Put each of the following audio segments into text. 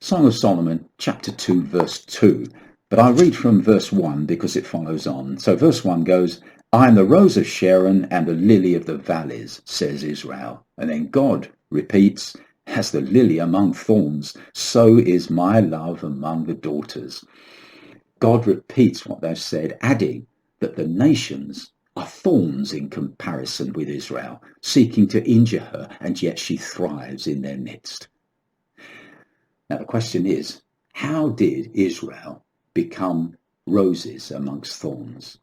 Song of Solomon, chapter 2, verse 2. But I read from verse 1 because it follows on. So verse 1 goes, I am the rose of Sharon and the lily of the valleys, says Israel. And then God repeats, as the lily among thorns, so is my love among the daughters. God repeats what they've said, adding that the nations are thorns in comparison with Israel, seeking to injure her, and yet she thrives in their midst. Now the question is, how did Israel become roses amongst thorns?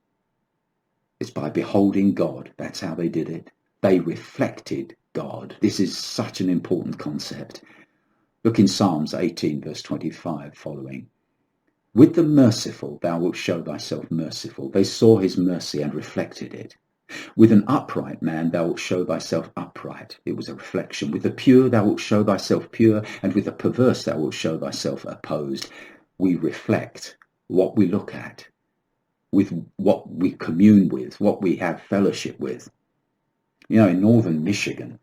It's by beholding God. That's how they did it. They reflected God. This is such an important concept. Look in Psalms 18, verse 25 following. With the merciful thou wilt show thyself merciful. They saw his mercy and reflected it. With an upright man thou wilt show thyself upright. It was a reflection. With the pure thou wilt show thyself pure, and with the perverse thou wilt show thyself opposed. We reflect what we look at, with what we commune with, what we have fellowship with. You know, in northern Michigan,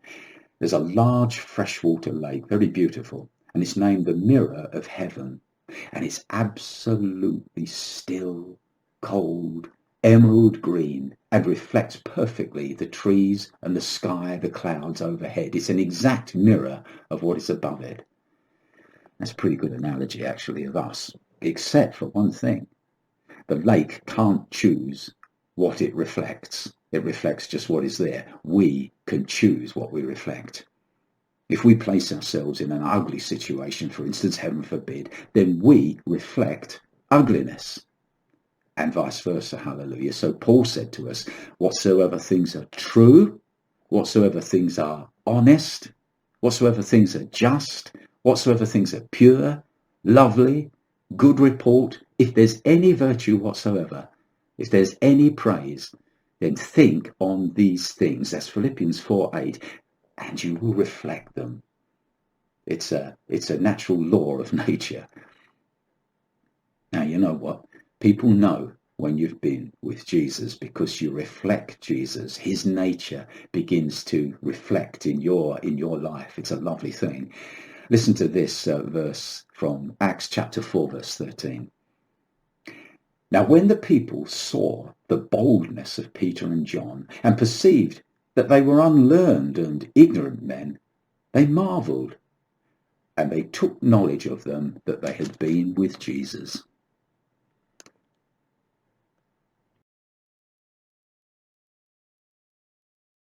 there's a large freshwater lake, very beautiful, and it's named the Mirror of Heaven. And it's absolutely still, cold, emerald green, and reflects perfectly the trees and the sky, the clouds overhead. It's an exact mirror of what is above it. That's a pretty good analogy, actually, of us, except for one thing. The lake can't choose what it reflects. It reflects just what is there. We can choose what we reflect. If we place ourselves in an ugly situation, for instance, heaven forbid, then we reflect ugliness. And vice versa, hallelujah. So Paul said to us, whatsoever things are true, whatsoever things are honest, whatsoever things are just, whatsoever things are pure, lovely, good report, if there's any virtue whatsoever, if there's any praise, then think on these things. That's Philippians 4:8. And you will reflect them. It's a natural law of nature. Now, you know what? People know when you've been with Jesus because you reflect Jesus. His nature begins to reflect in your life. It's a lovely thing. Listen to this verse from Acts chapter 4, verse 13. Now, when the people saw the boldness of Peter and John and perceived that they were unlearned and ignorant men, they marveled, and they took knowledge of them that they had been with Jesus.